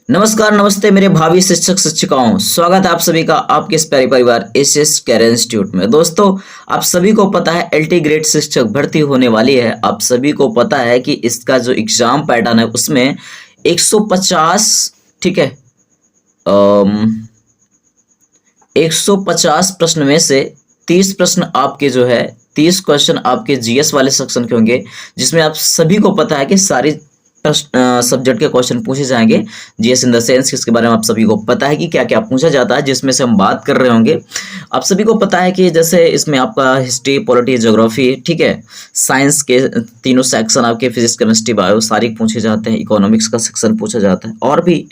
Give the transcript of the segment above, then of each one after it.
नमस्कार, नमस्ते मेरे भावी शिक्षक शिक्षिकाओं। स्वागत है आप सभी का आपके इस प्यारे परिवार एसएस कैरियर इंस्टीट्यूट में। दोस्तों, आप सभी को पता है एलटी ग्रेड शिक्षक भर्ती होने वाली है। आप सभी को पता है कि इसका जो एग्जाम पैटर्न है उसमें 150, ठीक है, 150 प्रश्न में से 30 प्रश्न आपके जो है 30 क्वेश्चन आपके जीएस वाले सेक्शन के होंगे, जिसमें आप सभी को पता है कि सारी सब्जेक्ट के क्वेश्चन पूछे जाएंगे। जीएस इन द सेंस इसके बारे में आप सभी को पता है कि क्या क्या पूछा जाता है, जिसमें से हम बात कर रहे होंगे। आप सभी को पता है कि जैसे इसमें आपका हिस्ट्री, पॉलिटी, ज्योग्राफी, ठीक है, साइंस के तीनों सेक्शन आपके फिजिक्स, केमिस्ट्री, बायो सारे पूछे जाते हैं। इकोनॉमिक्स का सेक्शन पूछा जाता है और भी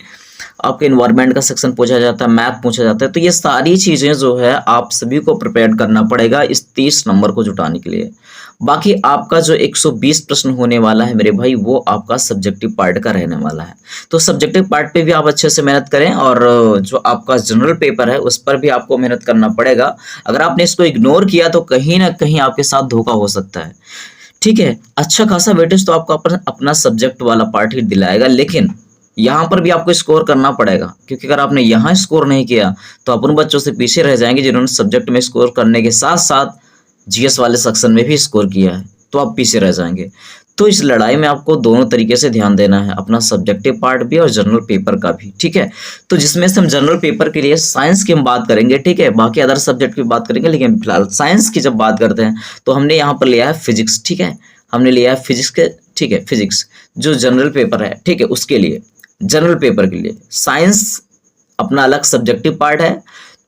आपके इन्वायरमेंट का सेक्शन पूछा जाता है, मैथ पूछा जाता है। तो ये सारी चीज़ें जो है आप सभी को प्रिपेयर करना पड़ेगा इस 30 नंबर को जुटाने के लिए। बाकी आपका जो 120 प्रश्न होने वाला है मेरे भाई, वो आपका सब्जेक्टिव पार्ट का रहने वाला है। तो सब्जेक्टिव पार्ट पे भी आप अच्छे से मेहनत करें और जो आपका जनरल पेपर है उस पर भी आपको मेहनत करना पड़ेगा। अगर आपने इसको इग्नोर किया तो कहीं ना कहीं आपके साथ धोखा हो सकता है। ठीक है, अच्छा खासा वेटेज तो आपको अपना सब्जेक्ट वाला पार्ट ही दिलाएगा, लेकिन यहाँ पर भी आपको स्कोर करना पड़ेगा, क्योंकि अगर आपने यहाँ स्कोर नहीं किया तो आप उन बच्चों से पीछे रह जाएंगे जिन्होंने सब्जेक्ट में स्कोर करने के साथ साथ जीएस वाले सेक्शन में भी स्कोर किया है, तो आप पीछे रह जाएंगे। तो इस लड़ाई में आपको दोनों तरीके से ध्यान देना है, अपना सब्जेक्टिव पार्ट भी और जनरल पेपर का भी। ठीक है, तो जिसमें से हम जनरल पेपर के लिए साइंस की हम बात करेंगे, ठीक है, बाकी अदर सब्जेक्ट की बात करेंगे, लेकिन फिलहाल साइंस की जब बात करते हैं तो हमने यहाँ पर लिया है फिजिक्स। ठीक है, हमने लिया है फिजिक्स के, ठीक है, फिजिक्स जो जनरल पेपर है, ठीक है, उसके लिए जनरल पेपर के लिए साइंस अपना अलग सब्जेक्टिव पार्ट है।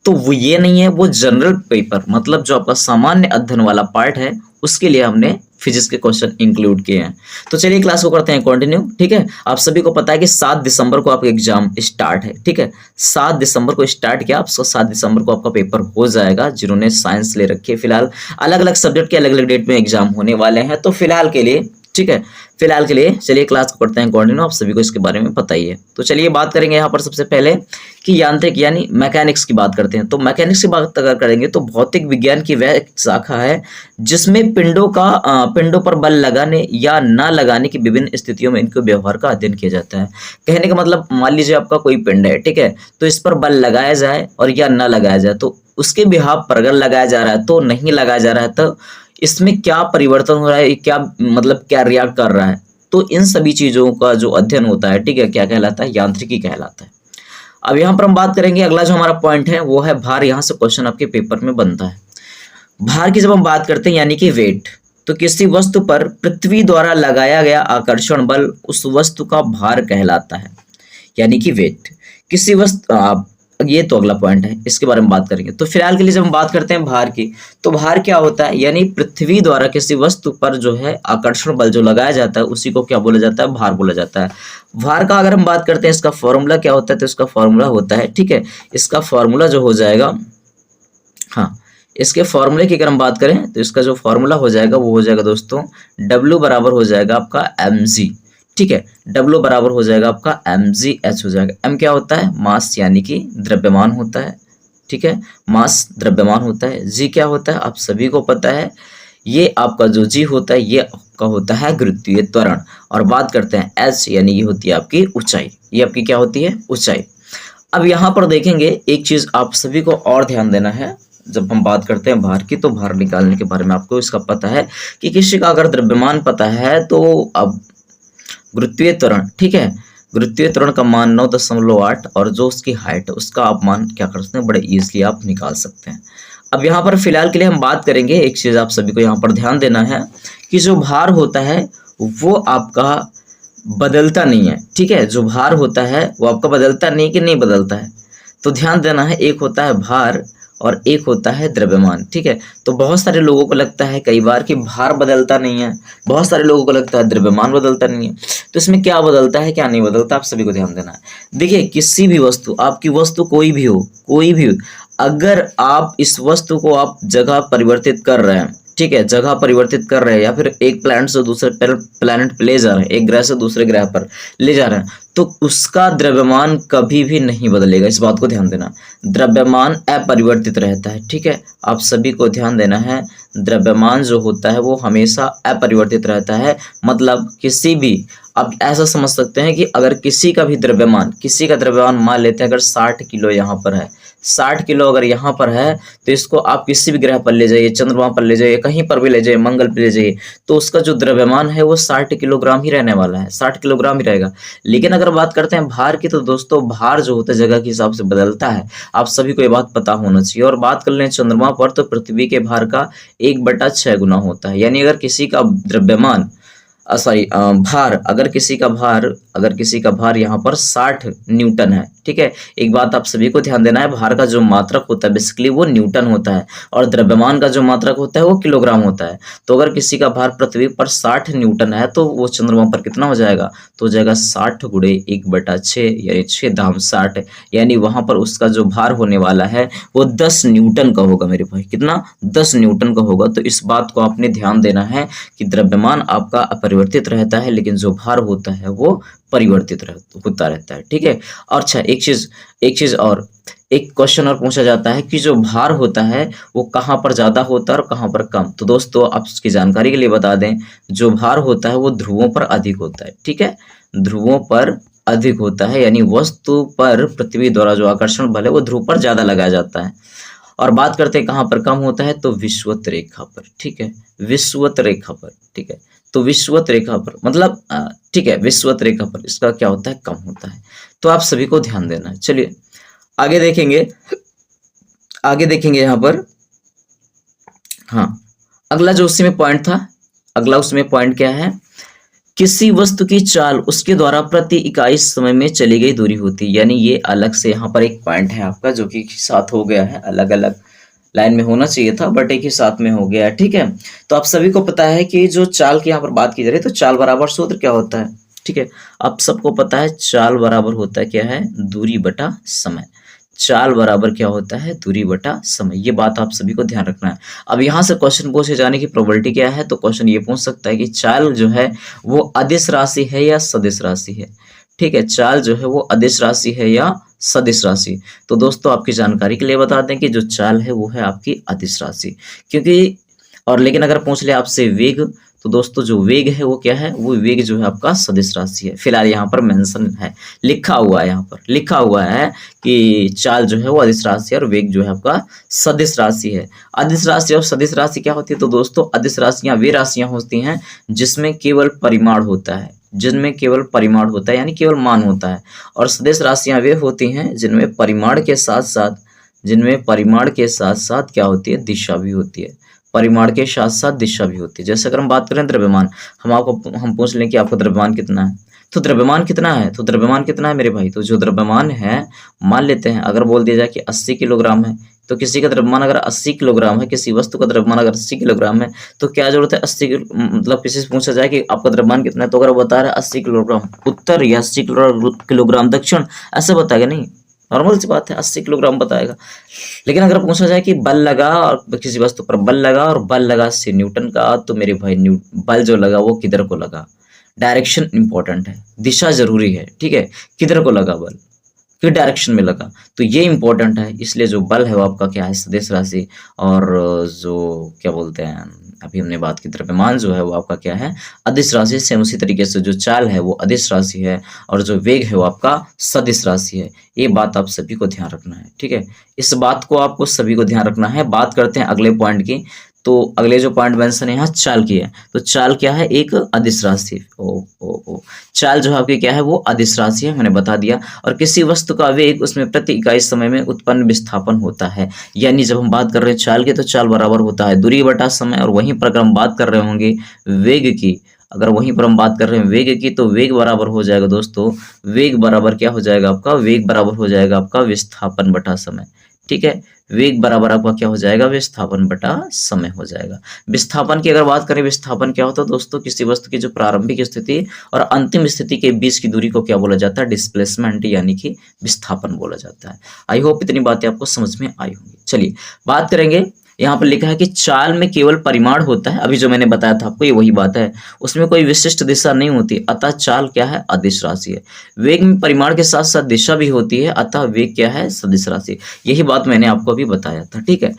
तो वो ये नहीं है, वो जनरल पेपर मतलब जो आपका सामान्य अध्ययन वाला पार्ट है उसके लिए हमने फिजिक्स के क्वेश्चन इंक्लूड किए हैं। तो चलिए क्लास को करते हैं कंटिन्यू। ठीक है, आप सभी को पता है कि 7 दिसंबर को आपका एग्जाम स्टार्ट है। ठीक है, 7 दिसंबर को स्टार्ट किया, आपको 7 दिसंबर को आपका पेपर हो जाएगा। जिन्होंने साइंस ले रखी है, फिलहाल अलग अलग सब्जेक्ट के अलग अलग डेट में एग्जाम होने वाले हैं। तो फिलहाल के लिए, ठीक है, फिलहाल के लिए चलिए क्लास को करते हैं कंटिन्यू। आप सभी को इसके बारे में पता ही है। तो चलिए बात करेंगे यहाँ पर सबसे पहले कि यांत्रिक यानी मैकेनिक्स की बात करते हैं। तो मैकेनिक्स की बात अगर करेंगे तो भौतिक विज्ञान की वह शाखा है जिसमें पिंडों पर बल लगाने या ना लगाने की विभिन्न स्थितियों में इनके व्यवहार का अध्ययन किया जाता है। कहने का मतलब, मान लीजिए आपका कोई पिंड है, ठीक है, तो इस पर बल लगाया जाए और या ना लगाया जाए, तो उसके बिहाव पर अगर लगाया जा रहा है तो नहीं लगाया जा रहा है, तो इसमें क्या परिवर्तन हो रहा है, क्या मतलब क्या रिएक्ट कर रहा है। तो इन सभी चीजों का जो अध्ययन होता है, ठीक है, क्या कहलाता है, यांत्रिकी कहलाता है। अब यहाँ पर हम बात करेंगे, अगला जो हमारा पॉइंट है वो है भार। यहाँ से क्वेश्चन आपके पेपर में बनता है। भार की जब हम बात करते हैं यानी कि वेट, तो किसी वस्तु पर पृथ्वी द्वारा लगाया गया आकर्षण बल उस वस्तु का भार कहलाता है, यानी कि वेट। किसी वस्तु ये तो अगला पॉइंट है, इसके बारे में बात करेंगे। तो फिलहाल के लिए जब हम बात करते हैं भार की, तो भार क्या होता है, यानी पृथ्वी द्वारा किसी वस्तु पर जो है आकर्षण बल जो लगाया जाता है उसी को क्या बोला जाता है, भार बोला जाता है। भार का अगर हम बात करते हैं, इसका फॉर्मूला क्या होता है, तो इसका फॉर्मूला होता है, ठीक है, इसका फॉर्मूला जो हो जाएगा, हाँ, इसके फॉर्मूले की अगर हम बात करें तो इसका जो फॉर्मूला हो जाएगा वो हो जाएगा दोस्तों, W बराबर हो जाएगा आपका mg। ठीक है, W बराबर हो जाएगा आपका mgh हो जाएगा। m क्या होता है, मास यानी कि द्रव्यमान होता है। ठीक है, मास द्रव्यमान होता है। g क्या होता है, आप सभी को पता है, ये आपका जो g होता है ये आपका होता है गुरुत्वीय त्वरण। और बात करते हैं h, यानी ये होती है आपकी ऊंचाई। ये आपकी क्या होती है, ऊंचाई। अब यहाँ पर देखेंगे एक चीज आप सभी को और ध्यान देना है, जब हम बात करते हैं भार की, तो भार निकालने के बारे में आपको इसका पता है कि किसी का अगर द्रव्यमान पता है तो अब गुरुत्वीय त्वरण, ठीक है, गुरुत्वीय त्वरण का मान 9.8 और जो उसकी हाइट है उसका आप मान क्या कर सकते हैं, बड़े इजीली आप निकाल सकते हैं। अब यहाँ पर फिलहाल के लिए हम बात करेंगे, एक चीज आप सभी को यहाँ पर ध्यान देना है कि जो भार होता है वो आपका बदलता नहीं है। ठीक है, जो भार होता है वो आपका बदलता नहीं कि नहीं बदलता है, तो ध्यान देना है, एक होता है भार और एक होता है द्रव्यमान। ठीक है, तो बहुत सारे लोगों को लगता है कई बार कि भार बदलता नहीं है, बहुत सारे लोगों को लगता है द्रव्यमान बदलता नहीं है। तो इसमें क्या बदलता है क्या नहीं बदलता, आप सभी को ध्यान देना है। देखिए, किसी भी वस्तु, आपकी वस्तु कोई भी हो, कोई भी, अगर आप इस वस्तु को आप जगह परिवर्तित कर रहे हैं, ठीक है, जगह परिवर्तित कर रहे हैं या फिर एक प्लैनेट से दूसरे प्लैनेट पे ले जा रहे हैं, एक ग्रह से दूसरे ग्रह पर ले जा रहे हैं, तो उसका द्रव्यमान कभी भी नहीं बदलेगा, इस बात को ध्यान देना। द्रव्यमान अपरिवर्तित रहता है, ठीक है, आप सभी को ध्यान देना है। द्रव्यमान जो होता है वो हमेशा अपरिवर्तित रहता है। मतलब किसी भी, आप ऐसा समझ सकते हैं कि अगर किसी का द्रव्यमान मान लेते हैं अगर 60 किलो यहाँ पर है, 60 किलो अगर यहाँ पर है, तो इसको आप किसी भी ग्रह पर ले जाइए, चंद्रमा पर ले जाइए, कहीं पर भी ले जाइए, मंगल पर ले जाइए, तो उसका जो द्रव्यमान है वो 60 किलोग्राम ही रहने वाला है, 60 किलोग्राम ही रहेगा। लेकिन अगर बात करते हैं भार की, तो दोस्तों भार जो होता है जगह के हिसाब से बदलता है, आप सभी को ये बात पता होना चाहिए। और बात कर लें चंद्रमा पर, तो पृथ्वी के भार का 1/6 गुना होता है। यानी अगर किसी का द्रव्यमान भार, अगर किसी का भार यहाँ पर 60 न्यूटन है, ठीक है, एक बात आप सभी को ध्यान देना है, भार का जो मात्रक होता है बेसिकली वो न्यूटन होता है, और द्रव्यमान का जो मात्रक होता है वो किलोग्राम होता है। तो अगर किसी का भार पृथ्वी पर 60 न्यूटन है, तो वो चंद्रमा पर कितना हो जाएगा, तो हो जाएगा 60 गुणे 1/6, यानी 6 दाम 60, यानी वहां पर उसका जो भार होने वाला है वो 10 न्यूटन का होगा मेरे भाई। कितना, 10 न्यूटन का होगा। तो इस बात को आपने ध्यान देना है कि द्रव्यमान आपका अपरिवर्तित रहता है, लेकिन जो भार होता है वो परिवर्तित होता रहता है, ठीक है। और अच्छा, एक चीज और, एक क्वेश्चन और पूछा जाता है कि जो भार होता है वो कहाँ पर ज्यादा होता है और कहाँ पर कम। तो दोस्तों आप इसकी जानकारी के लिए बता दें, जो भार होता है वो ध्रुवों पर अधिक होता है, ठीक है, ध्रुवों पर अधिक होता है, यानी वस्तु पर पृथ्वी द्वारा जो आकर्षण बल है वो ध्रुव पर ज्यादा लगाया जाता है। और बात करते हैं कहाँ पर कम होता है, तो विषुवत रेखा पर, ठीक है, विषुवत रेखा पर, ठीक है। तो विषुवत रेखा पर मतलब ठीक है, विषुवत रेखा पर इसका क्या होता है, कम होता है। तो आप सभी को ध्यान देना है। चलिए आगे देखेंगे यहाँ पर। हाँ, अगला जो उसमें पॉइंट था, अगला उसमें पॉइंट क्या है, किसी वस्तु की चाल उसके द्वारा प्रति इकाई समय में चली गई दूरी होती है। यानी ये अलग से यहाँ पर एक पॉइंट है आपका, जो कि साथ हो गया है, अलग अलग लाइन में होना चाहिए था बट एक ही साथ में हो गया है, ठीक है। तो आप सभी को पता है कि जो चाल की यहाँ पर बात की जा रही है, तो चाल बराबर सूत्र क्या होता है, ठीक है, आप सबको पता है चाल बराबर होता है क्या है, दूरी बटा समय। चाल बराबर क्या होता है, दूरी बटा समय। ये बात आप सभी को ध्यान रखना है। अब यहाँ से क्वेश्चन पूछे जाने की प्रोबेबिलिटी क्या है, तो क्वेश्चन ये पूछ सकता है कि चाल जो है वो अदिश राशि है या सदिश राशि है, ठीक है, चाल जो है वो अदिश राशि है या सदिश राशि। तो दोस्तों आपकी जानकारी के लिए बता दें कि जो चाल है वो है आपकी अदिश राशि, क्योंकि और लेकिन अगर पूछ ले आपसे वेग, तो दोस्तों जो वेग है वो क्या है, वो वेग जो है आपका सदिश राशि है। फिलहाल यहाँ पर मेंशन है, लिखा हुआ है, यहाँ पर लिखा हुआ है कि चाल जो है वो अदिश राशि है और वेग जो है आपका सदिश राशि है। अदिश राशि और सदिश राशि क्या होती है, तो दोस्तों अदिश राशियां वे राशियां होती हैं जिसमें केवल परिमाण होता है, यानी केवल मान होता है। और सदिश राशियां वे होती हैं जिनमें परिमाण के साथ साथ क्या होती है, दिशा भी होती है, परिमाण के साथ साथ दिशा भी होती है। जैसे अगर हम बात करें द्रव्यमान, हम पूछ लें कि आपका द्रव्यमान कितना है, तो द्रव्यमान कितना है मेरे भाई, तो जो द्रव्यमान है, मान लेते हैं अगर बोल दिया जाए कि 80 किलोग्राम है, तो किसी का द्रव्यमान अगर 80 किलोग्राम है, किसी वस्तु का द्रव्यमान अगर 80 किलोग्राम है, तो क्या जरूरत है 80 मतलब किसी से पूछा जाए कि आपका द्रव्यमान कितना है, तो अगर वो बता रहा है 80 किलोग्राम उत्तर या 80 किलोग्राम दक्षिण, ऐसे बताएगा नहीं, नॉर्मल सी बात है 80 किलोग्राम बताएगा। लेकिन अगर पूछा जाए कि बल लगा और किसी वस्तु पर बल लगा, और बल लगा 80 न्यूटन का, तो मेरे भाई बल जो लगा वो किधर को लगा, डायरेक्शन इंपॉर्टेंट है, दिशा जरूरी है, ठीक है, किधर को लगा बल, किस डायरेक्शन में लगा, तो ये इंपॉर्टेंट है। इसलिए जो बल है वो आपका क्या है, सदिश राशि, और जो क्या बोलते हैं, अभी हमने बात की द्रव्यमान जो है वो आपका क्या है, अदिश राशि। सेम उसी तरीके से जो चाल है वो अदिश राशि है, और जो वेग है वो आपका सदिश राशि है। ये बात आप सभी को ध्यान रखना है, ठीक है, इस बात को आपको सभी को ध्यान रखना है। बात करते हैं अगले पॉइंट की, तो अगले जो पॉइंट मेंशन है यहाँ चाल की है, तो चाल क्या है, एक अदिश राशि। चाल जो है आपकी क्या है, वो अदिश राशि है, मैंने बता दिया। और किसी वस्तु का वेग उसमें प्रति इकाई समय में उत्पन्न विस्थापन होता है। यानी जब हम बात कर रहे हैं चाल की, तो चाल बराबर होता है दूरी बटा समय, और वहीं पर अगर हम बात कर रहे होंगे वेग की, तो वेग बराबर हो जाएगा दोस्तों, वेग बराबर क्या हो जाएगा आपका, वेग बराबर हो जाएगा आपका विस्थापन बटा समय, ठीक है, वेग बराबर आपका क्या हो जाएगा, विस्थापन बटा समय हो जाएगा। विस्थापन की अगर बात करें, विस्थापन क्या होता है दोस्तों, किसी वस्तु की जो प्रारंभिक स्थिति और अंतिम स्थिति के बीच की दूरी को क्या बोला जाता है, डिस्प्लेसमेंट, यानी कि विस्थापन बोला जाता है। आई होप इतनी बातें आपको समझ में आई होंगी। चलिए बात करेंगे यहाँ पर लिखा है कि चाल में केवल परिमाण होता है, अभी जो मैंने बताया था आपको ये वही बात है, उसमें कोई विशिष्ट दिशा नहीं होती, अतः चाल क्या है, अदिश राशि है। वेग में परिमाण के साथ साथ दिशा भी होती है, अतः वेग क्या है, सदिश राशि। यही बात मैंने आपको अभी बताया था, ठीक है।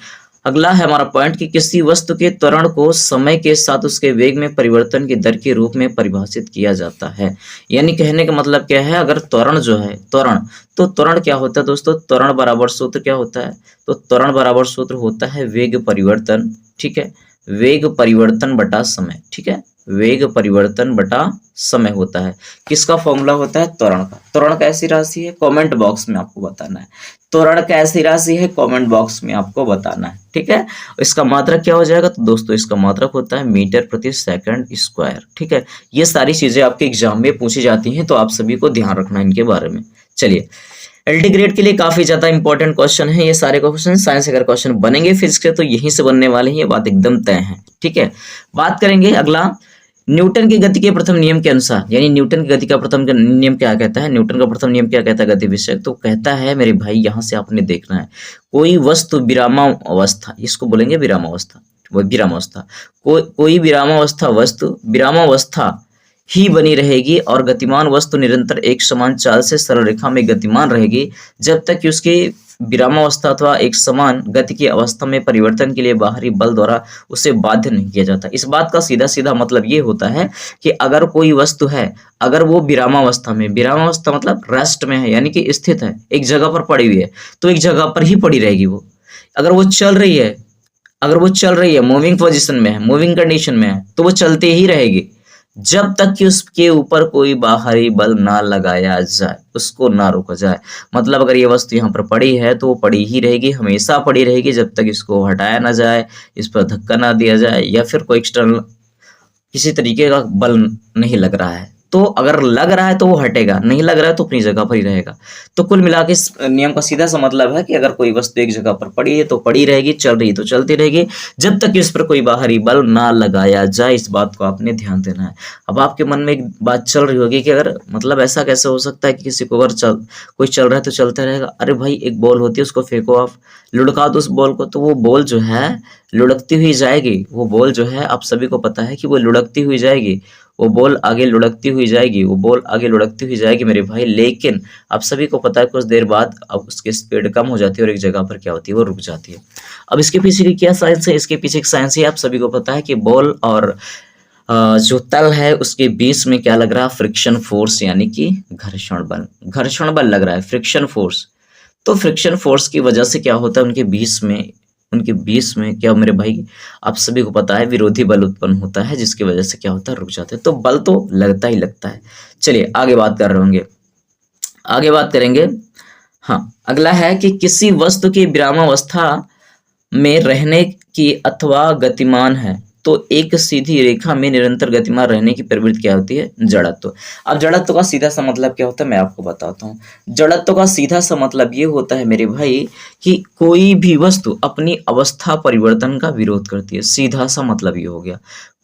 अगला है हमारा पॉइंट कि किसी वस्तु के त्वरण को समय के साथ उसके वेग में परिवर्तन की दर के रूप में परिभाषित किया जाता है। यानी कहने का मतलब क्या है, अगर त्वरण जो है, त्वरण, तो त्वरण क्या होता है दोस्तों, त्वरण बराबर सूत्र क्या होता है, तो त्वरण बराबर सूत्र होता है वेग परिवर्तन, ठीक है, वेग परिवर्तन बटा समय, ठीक है, वेग परिवर्तन बटा समय होता है। किसका फॉर्मूला होता है, त्वरण का। त्वरण कैसी राशि है, कमेंट बॉक्स में आपको बताना है। त्वरण कैसी राशि है, कमेंट बॉक्स में आपको बताना है, ठीक है। इसका मात्रक क्या हो जाएगा, तो दोस्तों इसका मात्रक होता है मीटर प्रति सेकंड स्क्वायर, ठीक है। ये सारी चीजें आपके एग्जाम में पूछी जाती हैं, तो आप सभी को ध्यान रखना है इनके बारे में। चलिए, एलटी ग्रेड के लिए काफी ज्यादा इंपॉर्टेंट क्वेश्चन है ये सारे क्वेश्चन। साइंस अगर क्वेश्चन बनेंगे फिजिक्स के तो यहीं से बनने वाले हैं, ये बात एकदम तय है, ठीक है। बात करेंगे अगला, न्यूटन की गति के प्रथम नियम के अनुसार, यानी न्यूटन की गति का प्रथम नियम क्या कहता है, न्यूटन का प्रथम नियम क्या कहता है गति विषय, तो कहता है मेरे भाई, यहाँ से आपने देखना है, कोई वस्तु विरामावस्था, इसको बोलेंगे विरामावस्था, वो विरामावस्था, कोई विरामावस्था वस्तु विरामावस्था ही बनी रहेगी और गतिमान वस्तु निरंतर एक समान चाल से सरल रेखा में गतिमान रहेगी जब तक कि उसकी विरामावस्था अथवा एक समान गति की अवस्था में परिवर्तन के लिए बाहरी बल द्वारा उसे बाध्य नहीं किया जाता। इस बात का सीधा सीधा मतलब ये होता है कि अगर कोई वस्तु है, अगर वो विरामावस्था में, विरामावस्था मतलब रेस्ट में है, यानी कि स्थित है, एक जगह पर पड़ी हुई है, तो एक जगह पर ही पड़ी रहेगी वो। अगर वो चल रही है, अगर वो चल रही है, मूविंग पोजिशन में है, मूविंग कंडीशन में है, तो वो चलते ही रहेगी जब तक कि उसके ऊपर कोई बाहरी बल ना लगाया जाए, उसको ना रोका जाए। मतलब अगर ये वस्तु यहाँ पर पड़ी है तो वो पड़ी ही रहेगी, हमेशा पड़ी रहेगी जब तक इसको हटाया ना जाए, इस पर धक्का ना दिया जाए, या फिर कोई एक्सटर्नल किसी तरीके का बल नहीं लग रहा है। तो अगर लग रहा है तो वो हटेगा, नहीं लग रहा है तो अपनी जगह पर ही रहेगा। तो कुल मिला के इस नियम का सीधा सा मतलब है कि अगर कोई वस्तु एक जगह पर पड़ी है तो पड़ी रहेगी, चल रही है तो चलती रहेगी, जब तक इस पर कोई बाहरी बल ना लगाया जाए। इस बात को आपने ध्यान देना है। अब आपके मन में एक बात चल रही होगी कि अगर मतलब ऐसा कैसे हो सकता है कि किसी को अगर कोई चल रहा है तो चलता रहेगा। अरे भाई, एक बॉल होती है, उसको फेंको आप, लुढ़का दो उस बॉल को, तो वो बॉल जो है लुढ़कती हुई जाएगी। वो बॉल जो है, आप सभी को पता है कि वो लुढ़कती हुई जाएगी, वो बॉल आगे लुढ़कती हुई जाएगी, वो बॉल आगे लुढ़कती हुई जाएगी मेरे भाई। लेकिन आप सभी को पता है कुछ देर बाद अब उसकी स्पीड कम हो जाती है और एक जगह पर क्या होती है, वो रुक जाती है। अब इसके पीछे की क्या साइंस है, इसके पीछे की साइंस है, आप सभी को पता है कि बॉल और जो तल है उसके बीच में क्या लग रहा है, फ्रिक्शन फोर्स, यानी कि घर्षण बल, घर्षण बल लग रहा है, फ्रिक्शन फोर्स। तो फ्रिक्शन फोर्स की वजह से क्या होता है, उनके बीच में क्या मेरे भाई, आप सभी को पता है विरोधी बल उत्पन्न होता है, जिसकी वजह से क्या होता है, रुक जाते हैं। तो बल तो लगता ही लगता है। चलिए आगे बात कर रहे होंगे, आगे बात करेंगे। हाँ, अगला है कि किसी वस्तु की विरामावस्था में रहने की अथवा गतिमान है तो एक सीधी रेखा में निरंतर गतिमान रहने की प्रवृत्ति क्या होती है, जड़त्व। अब जड़त्व का सीधा सा मतलब क्या होता है मैं आपको बताता हूँ। जड़त्व का सीधा सा मतलब ये होता है मेरे भाई कि कोई भी वस्तु अपनी अवस्था परिवर्तन का विरोध करती है। सीधा सा मतलब ये हो गया,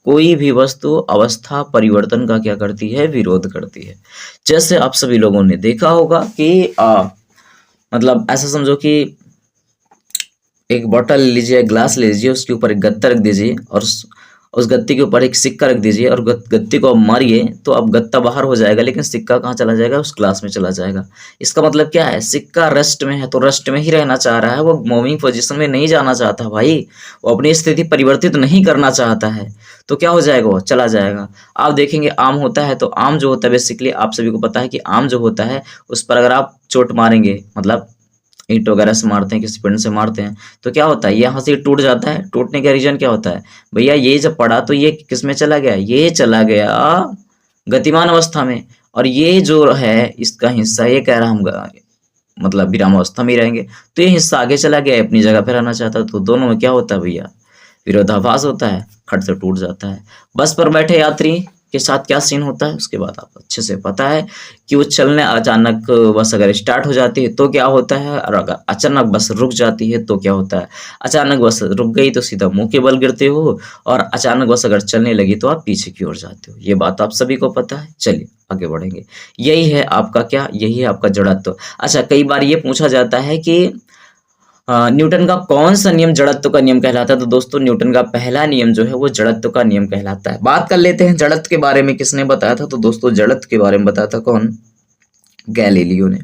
कोई भी वस्तु अवस्था परिवर्तन का क्या करती है, विरोध करती है। जैसे आप सभी लोगों ने देखा होगा कि मतलब ऐसा समझो कि एक बॉटल लीजिए, ग्लास लीजिए, उसके ऊपर एक गत्ता रख दीजिए और उस गत्ते के ऊपर एक सिक्का रख दीजिए और गत्ते को आप मारिए तो अब गत्ता बाहर हो जाएगा, लेकिन सिक्का कहाँ चला जाएगा, उस ग्लास में चला जाएगा। इसका मतलब क्या है, सिक्का रेस्ट में है तो रेस्ट में ही रहना चाह रहा है, वो मूविंग पोजीशन में नहीं जाना चाहता भाई, वो अपनी स्थिति परिवर्तित नहीं करना चाहता है। तो क्या हो जाएगा, वो चला जाएगा। आप देखेंगे आम होता है, तो आम जो होता है बेसिकली आप सभी को पता है कि आम जो होता है उस पर अगर आप चोट मारेंगे, मतलब ईंट वगैरह से मारते हैं, किसी पेड़ से मारते हैं, तो क्या होता है, यहाँ से टूट जाता है। टूटने का रीजन क्या होता है भैया, ये जब पड़ा तो ये किस में चला गया, ये चला गया गतिमान अवस्था में, और ये जो है इसका हिस्सा ये कह रहा हम मतलब विराम अवस्था में ही रहेंगे, तो ये हिस्सा आगे चला गया, अपनी जगह पे रहना चाहता है। तो दोनों में क्या होता है भैया, विरोधाभास होता है, खट से टूट जाता है। बस पर बैठे यात्री के साथ क्या सीन होता है, उसके बाद आप अच्छे से पता है कि वो चलने अचानक बस अगर स्टार्ट हो जाती है तो क्या होता है, और अगर अचानक बस रुक जाती है तो क्या होता है। अचानक बस रुक गई तो सीधा मुंह के बल गिरते हो, और अचानक बस अगर चलने लगी तो आप पीछे की ओर जाते हो। ये बात आप सभी को पता है। चलिए आगे बढ़ेंगे। यही है आपका क्या, यही है आपका जड़त्व। अच्छा, कई बार ये पूछा जाता है कि न्यूटन का कौन सा नियम जड़त्व का नियम कहलाता है? तो दोस्तों न्यूटन का पहला नियम जो है वो जड़त्व का नियम कहलाता है। बात कर लेते हैं जड़त्व के बारे में किसने बताया था? तो दोस्तों जड़त्व के बारे में बताया था कौन? गैलीलियो ने।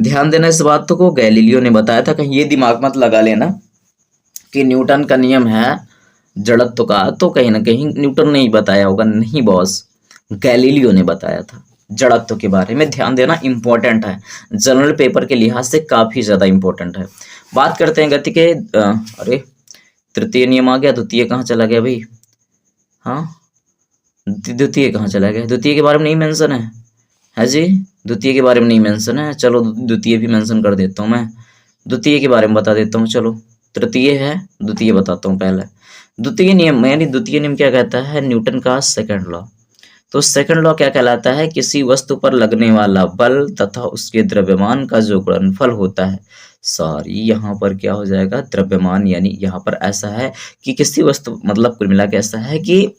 ध्यान देना इस बात को, गैलीलियो ने बताया था। कहीं ये दिमाग मत लगा लेना कि न्यूटन का नियम है जड़त्व का तो कहीं ना कहीं न्यूटन ने ही बताया होगा। नहीं बॉस, गैलीलियो ने बताया था जड़त्व के बारे में। ध्यान देना, इंपॉर्टेंट है, जनरल पेपर के लिहाज से काफी ज्यादा इंपॉर्टेंट है। बात करते हैं गति के। अरे तृतीय नियम आ गया, द्वितीय कहाँ चला गया भाई? हाँ, द्वितीय कहाँ चला गया? द्वितीय के बारे में नहीं मेंशन है जी? द्वितीय के बारे में नहीं मेंशन है। चलो द्वितीय भी मेंशन कर देता हूँ मैं, द्वितीय के बारे में बता देता हूँ। चलो तृतीय है, द्वितीय बताता हूँ पहले। द्वितीय नियम यानी द्वितीय नियम क्या कहता है? न्यूटन का सेकंड लॉ। तो सेकंड लॉ क्या कहलाता है? किसी वस्तु पर लगने वाला बल तथा उसके द्रव्यमान का जो गुणनफल होता है, सॉरी यहाँ पर क्या हो जाएगा? द्रव्यमान, यानी यहाँ पर ऐसा है कि किसी वस्तु, मतलब कुल मिला के ऐसा है कि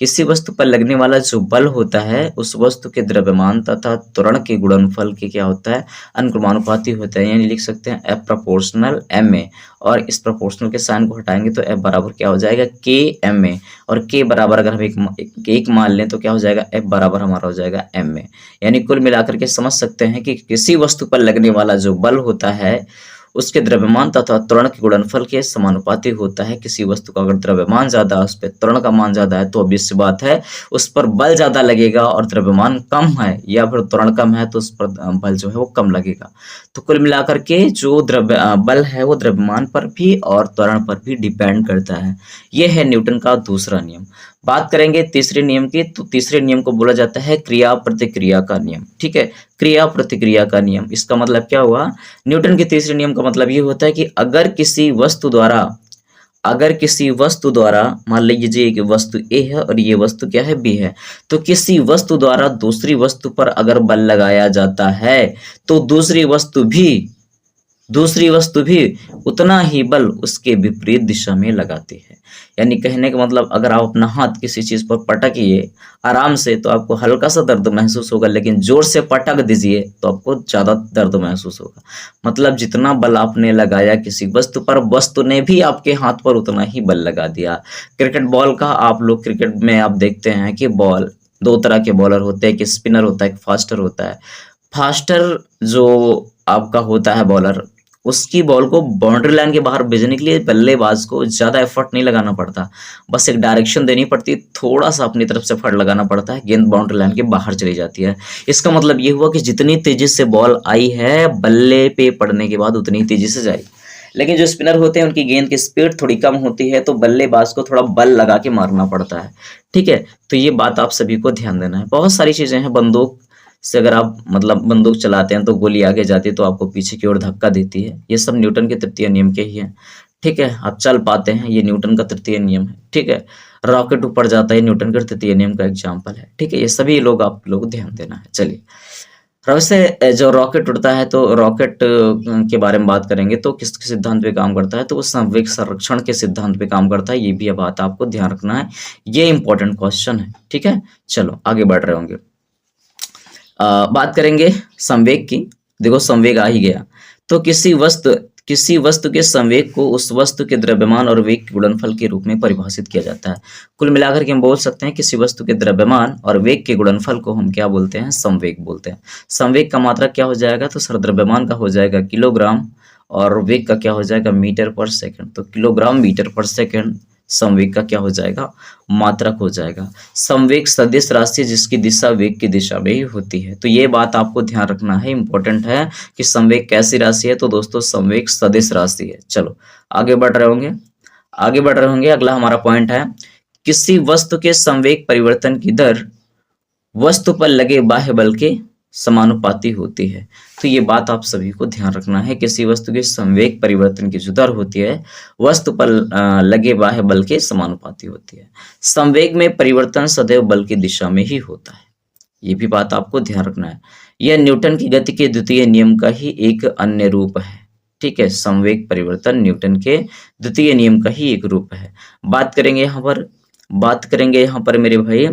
किसी वस्तु पर लगने वाला जो बल होता है उस वस्तु के द्रव्यमान तथा त्वरण के गुणनफल के क्या होता है? अनुक्रमानुपाती होता है। यानी लिख सकते हैं F प्रोपोर्शनल ma, और इस प्रोपोर्शनल के साइन को हटाएंगे तो F बराबर क्या हो जाएगा? K ma, और K बराबर अगर हम एक मान लें तो क्या हो जाएगा? F बराबर हमारा हो जाएगा ma। यानी कुल मिलाकर के समझ सकते हैं कि किसी वस्तु पर लगने वाला जो बल होता है उसके द्रव्यमान तथा त्वरण के गुणनफल के समानुपाती होता है। किसी वस्तु का अगर द्रव्यमान ज्यादा है, उस पर त्वरण का मान ज्यादा है, तो ऑब्वियस सी बात है उस पर बल ज्यादा लगेगा, और द्रव्यमान कम है या फिर त्वरण कम है तो उस पर बल जो है वो कम लगेगा। तो कुल मिलाकर के जो बल है वो द्रव्यमान पर भी और त्वरण पर भी डिपेंड करता है। यह है न्यूटन का दूसरा नियम। बात करेंगे तीसरे नियम की, तो तीसरे नियम को बोला जाता है क्रिया प्रतिक्रिया का नियम। ठीक है, क्रिया प्रतिक्रिया का नियम, इसका मतलब क्या हुआ? न्यूटन के तीसरे नियम का मतलब ये होता है कि अगर किसी वस्तु द्वारा मान लीजिए कि वस्तु ए है और ये वस्तु क्या है? बी है। तो किसी वस्तु द्वारा दूसरी वस्तु पर अगर बल लगाया जाता है तो दूसरी वस्तु भी उतना ही बल उसके विपरीत दिशा में लगाती है। यानी कहने का मतलब अगर आप अपना हाथ किसी चीज पर पटकिए आराम से तो आपको हल्का सा दर्द महसूस होगा, लेकिन जोर से पटक दीजिए तो आपको ज्यादा दर्द महसूस होगा। मतलब जितना बल आपने लगाया किसी वस्तु पर, वस्तु ने भी आपके हाथ पर उतना ही बल लगा दिया। क्रिकेट बॉल का आप लोग क्रिकेट में आप देखते हैं कि बॉल, दो तरह के बॉलर होते हैं, एक स्पिनर होता है, एक फास्टर होता है। फास्टर जो आपका होता है बॉलर, उसकी बॉल को बाउंड्री लाइन के बाहर भेजने के लिए बल्लेबाज को ज्यादा एफर्ट नहीं लगाना पड़ता, बस एक डायरेक्शन देनी पड़ती है, थोड़ा सा अपनी तरफ से एफर्ट लगाना पड़ता है, गेंद बाउंड्री लाइन के बाहर चली जाती है। इसका मतलब ये हुआ कि जितनी तेजी से बॉल आई है बल्ले पे पड़ने के बाद उतनी तेजी से जाएगी। लेकिन जो स्पिनर होते हैं उनकी गेंद की स्पीड थोड़ी कम होती है, तो बल्लेबाज को थोड़ा बल लगा के मारना पड़ता है। ठीक है, तो ये बात आप सभी को ध्यान देना है। बहुत सारी चीजें हैं, बंदूक से अगर आप मतलब बंदूक चलाते हैं तो गोली आगे जाती है तो आपको पीछे की ओर धक्का देती है। ये सब न्यूटन के तृतीय नियम के ही है। ठीक है, आप चल पाते हैं, ये न्यूटन का तृतीय नियम है। ठीक है, रॉकेट ऊपर जाता है, न्यूटन का तृतीय नियम का एग्जाम्पल है। ठीक है, ये सभी लोग आप लोग ध्यान देना है। चलिए, वैसे जो रॉकेट उड़ता है तो रॉकेट के बारे में बात करेंगे तो किस सिद्धांत पे काम करता है? तो वो संवेग संरक्षण के सिद्धांत पे काम करता है। ये भी बात आपको ध्यान रखना है, ये इंपॉर्टेंट क्वेश्चन है। ठीक है, चलो आगे बढ़ रहे होंगे। बात करेंगे संवेग की। देखो संवेग आ ही गया, तो किसी वस्तु के संवेग को उस वस्तु के द्रव्यमान और वेग के गुणनफल के रूप में परिभाषित किया जाता है। कुल मिलाकर के हम बोल सकते हैं किसी वस्तु के द्रव्यमान और वेग के गुणनफल को हम क्या बोलते हैं? संवेग बोलते हैं। संवेग का मात्रक क्या हो जाएगा? तो सर द्रव्यमान का हो जाएगा किलोग्राम, और वेग का क्या हो जाएगा? मीटर पर सेकंड। तो किलोग्राम मीटर पर सेकंड संवेग का क्या हो जाएगा? मात्रक हो जाएगा। संवेग सदिश राशि जिसकी दिशा वेग की दिशा में ही होती है। तो ये बात आपको ध्यान रखना है, इंपॉर्टेंट है कि संवेग कैसी राशि है? तो दोस्तों संवेग सदिश राशि है। चलो आगे बढ़ रहे होंगे। अगला हमारा पॉइंट है, किसी वस्तु के संवेग परिवर्तन की दर वस्तु पर लगे बाह्य बल के समानुपाती होती है। तो ये बात आप सभी को ध्यान रखना है, किसी वस्तु के संवेग परिवर्तन की जो दर होती है वस्तु पर लगे बाह्य बल के समानुपाती होती है। संवेग में परिवर्तन सदैव बल की दिशा में ही होता है, ये भी बात आपको ध्यान रखना है। यह न्यूटन की गति के द्वितीय नियम का ही एक अन्य रूप है। ठीक है, संवेग परिवर्तन न्यूटन के द्वितीय नियम का ही एक रूप है। बात करेंगे यहाँ पर मेरे भाई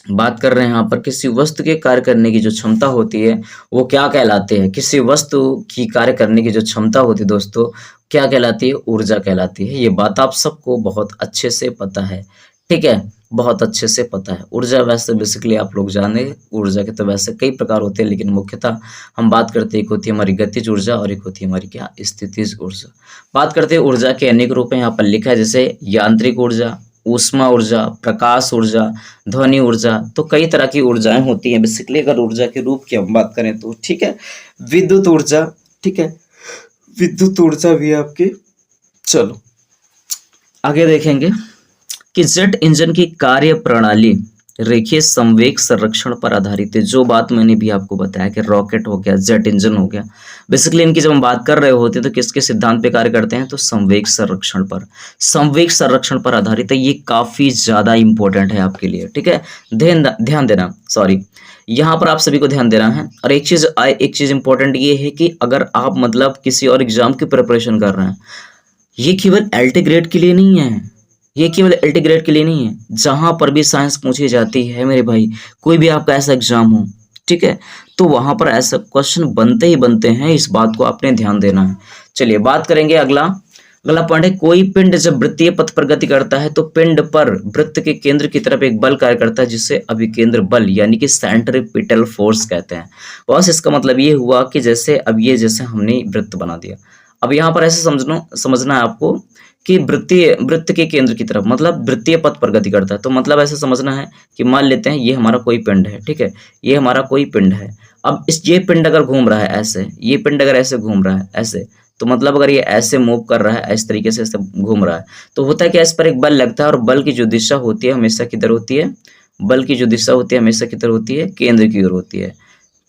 बात कर रहे हैं यहाँ पर किसी वस्तु के कार्य करने की जो क्षमता होती है वो क्या कहलाती है। किसी वस्तु की कार्य करने की जो क्षमता होती है दोस्तों क्या कहलाती है, ऊर्जा कहलाती है। ये बात आप सबको बहुत अच्छे से पता है, ठीक है, बहुत अच्छे से पता है। ऊर्जा वैसे बेसिकली आप लोग जाने, ऊर्जा के तो वैसे कई प्रकार होते हैं, लेकिन मुख्यतः हम बात करते हैं एक होती है हमारी गतिज ऊर्जा और एक होती है हमारी क्या, स्थितिज ऊर्जा। बात करते हैं ऊर्जा के अनेक रूप हैं, यहाँ पर लिखा है जैसे यांत्रिक ऊर्जा, ऊष्मा ऊर्जा, प्रकाश ऊर्जा, ध्वनि ऊर्जा। तो कई तरह की ऊर्जाएं होती हैं बेसिकली। अगर ऊर्जा के रूप की हम बात करें तो ठीक है, विद्युत ऊर्जा, ठीक है, विद्युत ऊर्जा भी है आपकी। चलो आगे देखेंगे कि जेट इंजन की कार्य प्रणाली रेखीय संवेग संरक्षण पर आधारित है। जो बात मैंने भी आपको बताया कि रॉकेट हो गया, जेट इंजन हो गया, बेसिकली इनकी जब हम बात कर रहे होते हैं तो किसके सिद्धांत पे कार्य करते हैं, तो संवेग संरक्षण पर, संवेग संरक्षण पर आधारित है। ये काफी ज्यादा इंपॉर्टेंट है आपके लिए, ठीक है, ध्यान देना, सॉरी, यहाँ पर आप सभी को ध्यान देना है। और एक चीज इंपॉर्टेंट ये है कि अगर आप मतलब किसी और एग्जाम की प्रिपरेशन कर रहे हैं, ये केवल एलटी ग्रेड के लिए नहीं है, ये केवल एलटी ग्रेड के लिए नहीं है। जहां पर भी साइंस पूछी जाती है मेरे भाई, कोई भी आपका ऐसा एग्जाम हो, ठीक है, तो वहां पर ऐसा क्वेश्चन बनते ही बनते हैं, इस बात को आपने ध्यान देना है। चलिए बात करेंगे अगला पॉइंट है, कोई पिंड जब वृत्तीय पथ पर गति करता है तो पिंड पर वृत्त के केंद्र की तरफ एक बल कार्य करता है जिसे अभिकेंद्र बल यानी कि सेंट्रीपिटल फोर्स कहते हैं। बस इसका मतलब ये हुआ कि जैसे अब ये जैसे हमने वृत्त बना दिया, अब यहाँ पर ऐसे समझना है आपको कि वृत्त के केंद्र की तरफ मतलब वृत्तीय पथ पर गति करता है। तो मतलब ऐसे समझना है कि मान लेते हैं ये हमारा कोई पिंड है, ठीक है, ये हमारा कोई पिंड है। अब ये पिंड अगर घूम रहा है ऐसे, ये पिंड अगर ऐसे घूम रहा है ऐसे, तो मतलब अगर ये ऐसे मूव कर रहा है, इस तरीके से ऐसे घूम रहा है, तो होता है कि इस पर एक बल लगता है और बल की जो दिशा होती है हमेशा किधर होती है, बल की जो दिशा होती है हमेशा किधर होती है, केंद्र की ओर होती है।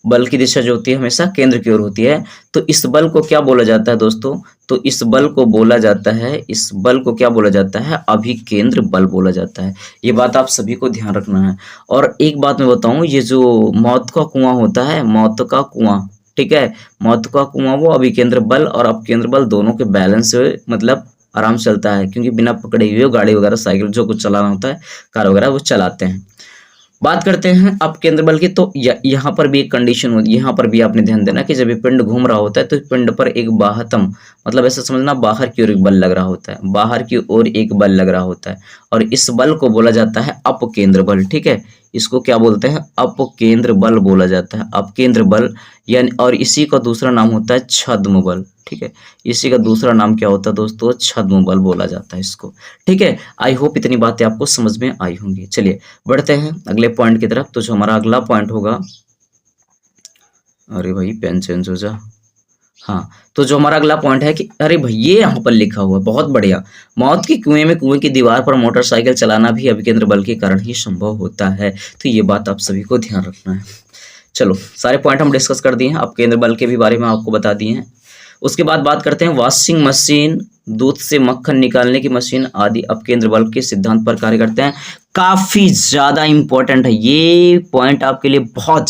बल की दिशा जो होती है हमेशा केंद्र की ओर होती है। तो इस बल को क्या बोला जाता है दोस्तों, तो इस बल को बोला जाता है, इस बल को क्या बोला जाता है, अभिकेंद्र बल बोला जाता है। ये बात आप सभी को ध्यान रखना है। और एक बात मैं बताऊं, ये जो मौत का कुआं होता है, मौत का कुआं, ठीक है, मौत का कुआं वो अभिकेंद्र बल और अपकेंद्र बल दोनों के बैलेंस से मतलब आराम से चलता है, क्योंकि बिना पकड़े हुए गाड़ी वगैरह, साइकिल जो कुछ चलाना होता है, कार वगैरह, वो चलाते हैं। बात करते हैं अब केंद्र बल की, तो यहाँ पर भी एक कंडीशन होती है, यहाँ पर भी आपने ध्यान देना कि जब ये पिंड घूम रहा होता है तो पिंड पर एक बाह्यतम मतलब ऐसा समझना बाहर की ओर एक बल लग रहा होता है, बाहर की ओर एक बल लग रहा होता है, और इस बल को बोला जाता है अपकेंद्र बल, ठीक है, इसको क्या बोलते हैं, अपकेंद्र बल बोला जाता है, अपकेंद्र बल यानी। और इसी का दूसरा नाम होता है छद्म बल, ठीक है, इसी का दूसरा नाम क्या होता है दोस्तों, छद्म बल बोला जाता है इसको, ठीक है। आई होप इतनी बातें आपको समझ में आई होंगी। चलिए बढ़ते हैं अगले पॉइंट की तरफ। तो जो हमारा अगला पॉइंट होगा, अरे भाई पेन चेंज हो जा, हाँ, तो जो हमारा अगला पॉइंट है कि अरे भाई ये यहाँ पर लिखा हुआ है, बहुत बढ़िया, मौत के कुएं में कुएं की दीवार पर मोटरसाइकिल चलाना भी अभिकेंद्र बल के कारण ही संभव होता है। तो ये बात आप सभी को ध्यान रखना है। चलो सारे पॉइंट हम डिस्कस कर दिए हैं, अब केंद्र बल के भी बारे में आपको बता दिए हैं। उसके बाद बात करते हैं वॉशिंग मशीन, दूध से मक्खन निकालने की मशीन आदि अब केंद्र बल के सिद्धांत पर कार्य करते हैं। काफी ज्यादा इंपॉर्टेंट है ये पॉइंट आपके लिए, बहुत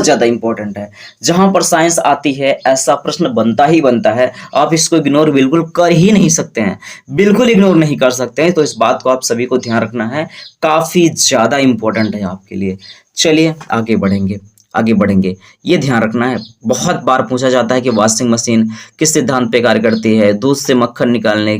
ज्यादा इंपॉर्टेंट है। जहां पर साइंस आती है ऐसा प्रश्न बनता ही बनता है, आप इसको इग्नोर बिल्कुल कर ही नहीं सकते हैं, बिल्कुल इग्नोर नहीं कर सकते हैं। तो इस बात को आप सभी को ध्यान रखना है, काफी ज्यादा इंपॉर्टेंट है आपके लिए। चलिए आगे बढ़ेंगे, ये ध्यान रखना है। बहुत बार पूछा जाता है कि वॉशिंग मशीन किस सिद्धांत पे कार्य करती है, दूध से मक्खन निकालने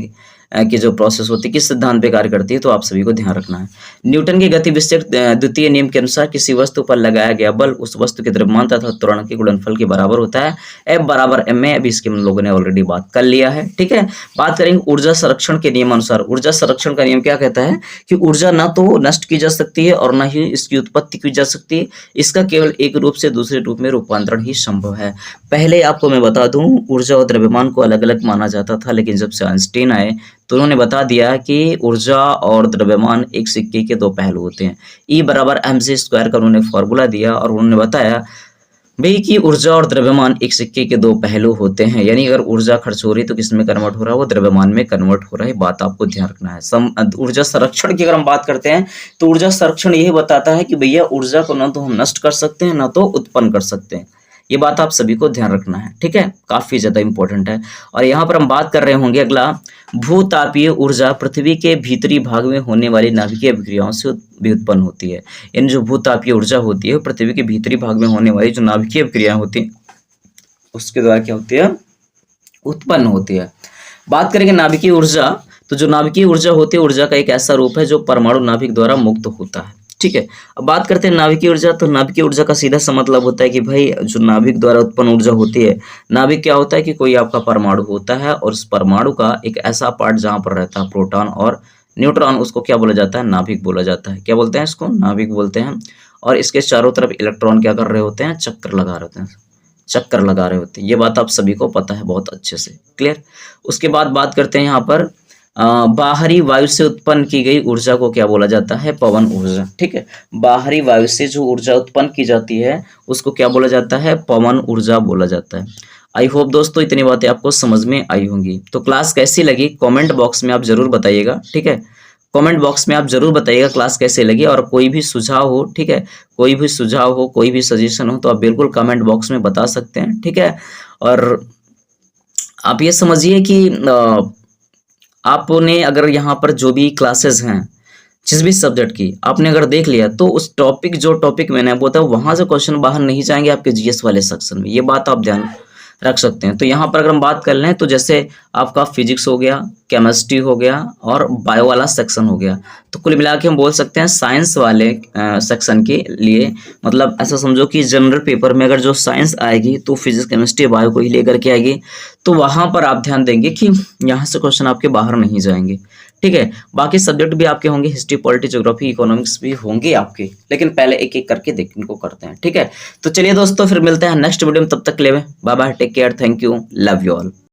की जो प्रोसेस होती है किस सिद्धांत पे कार्य करती है, तो आप सभी को ध्यान रखना है। न्यूटन के गति विषयक द्वितीय नियम के अनुसार किसी वस्तु पर लगाया गया बल उस वस्तु के द्रव्यमान तथा त्वरण के गुणनफल के बराबर होता है, F बराबर ma। अभी इसके हम लोगों ने ऑलरेडी बात कर लिया है, ठीक है। बात करेंगे ऊर्जा संरक्षण के नियम अनुसार। ऊर्जा संरक्षण का नियम क्या कहता है कि ऊर्जा ना तो नष्ट की जा सकती है और ना ही इसकी उत्पत्ति की जा सकती है, इसका केवल एक रूप से दूसरे रूप में रूपांतरण ही संभव है। पहले आपको मैं बता दूं, ऊर्जा और द्रव्यमान को अलग अलग माना जाता था, लेकिन जब से आइंस्टीन आए तो उन्होंने बता दिया कि ऊर्जा और द्रव्यमान एक सिक्के के दो पहलू होते हैं। E बराबर mc² का उन्होंने फॉर्मूला दिया और उन्होंने बताया भाई कि ऊर्जा और द्रव्यमान एक सिक्के के दो पहलू होते हैं, यानी अगर ऊर्जा खर्च हो रही है तो किस में कन्वर्ट हो रहा है, वो द्रव्यमान में कन्वर्ट हो रहा है। बात आपको ध्यान रखना है। ऊर्जा संरक्षण की अगर हम बात करते हैं तो ऊर्जा संरक्षण यही बताता है कि भैया ऊर्जा को ना तो हम नष्ट कर सकते हैं ना तो उत्पन्न कर सकते हैं, ये बात आप सभी को ध्यान रखना है, ठीक है, काफी ज्यादा इंपॉर्टेंट है। और यहाँ पर हम बात कर रहे होंगे अगला, भूतापीय ऊर्जा पृथ्वी के भीतरी भाग में होने वाली नाभिकीय अभिक्रियाओं से भी उत्पन्न होती है। इन जो भूतापीय ऊर्जा होती है वो पृथ्वी के भीतरी भाग में होने वाली जो नाभिकीय अभिक्रियाएं होती हैं उसके द्वारा क्या होती है, उत्पन्न होती है। बात करेंगे नाभिकीय ऊर्जा, तो जो नाभिकीय ऊर्जा होती है ऊर्जा का एक ऐसा रूप है जो परमाणु नाभिक द्वारा मुक्त होता है, ठीक है। अब बात करते हैं नाभिकीय ऊर्जा, तो नाभिकीय ऊर्जा का सीधा सा मतलब होता है कि भाई जो नाभिक द्वारा उत्पन्न ऊर्जा होती है, नाभिक क्या होता है कि कोई आपका परमाणु होता है और उस परमाणु का एक ऐसा पार्ट जहां पर रहता है प्रोटॉन और न्यूट्रॉन, उसको क्या बोला जाता है, नाभिक बोला जाता है। क्या बोलते हैं इसको, नाभिक बोलते हैं। और इसके चारों तरफ इलेक्ट्रॉन क्या कर रहे होते हैं, चक्कर लगा रहे होते हैं, चक्कर लगा रहे होते हैं। ये बात आप सभी को पता है बहुत अच्छे से, क्लियर। उसके बाद बात करते हैं यहाँ पर बाहरी वायु से उत्पन्न की गई ऊर्जा को क्या बोला जाता है, पवन ऊर्जा, ठीक है। बाहरी वायु से जो ऊर्जा उत्पन्न की जाती है उसको क्या बोला जाता है, पवन ऊर्जा बोला जाता है। आई होप दोस्तों इतनी बातें आपको समझ में आई होंगी। तो क्लास कैसी लगी कमेंट बॉक्स में आप जरूर बताइएगा, ठीक है। कमेंट बॉक्स में आप जरूर बताइएगा क्लास कैसे लगी, और कोई भी सुझाव हो, ठीक है, कोई भी सुझाव हो, कोई भी सजेशन हो तो आप बिल्कुल कमेंट बॉक्स में बता सकते हैं, ठीक है। और आप ये समझिए कि आपने अगर यहाँ पर जो भी क्लासेस हैं जिस भी सब्जेक्ट की आपने अगर देख लिया तो उस टॉपिक जो टॉपिक मैंने बोला वहां से क्वेश्चन बाहर नहीं जाएंगे आपके जीएस वाले सेक्शन में, ये बात आप ध्यान रख सकते हैं। तो यहाँ पर अगर हम बात कर लें तो जैसे आपका फिजिक्स हो गया, केमिस्ट्री हो गया और बायो वाला सेक्शन हो गया, तो कुल मिला के हम बोल सकते हैं साइंस वाले सेक्शन के लिए, मतलब ऐसा समझो कि जनरल पेपर में अगर जो साइंस आएगी तो फिजिक्स केमिस्ट्री बायो को ही लेकर के आएगी, तो वहां पर आप ध्यान देंगे कि यहाँ से क्वेश्चन आपके बाहर नहीं जाएंगे, ठीक है। बाकी सब्जेक्ट भी आपके होंगे, हिस्ट्री, पॉलिटी, ज्योग्राफी, इकोनॉमिक्स भी होंगे आपके, लेकिन पहले एक एक करके देख इनको करते हैं, ठीक है। तो चलिए दोस्तों फिर मिलते हैं नेक्स्ट वीडियो में, तब तक के लिए bye bye, take care, thank you, love you all.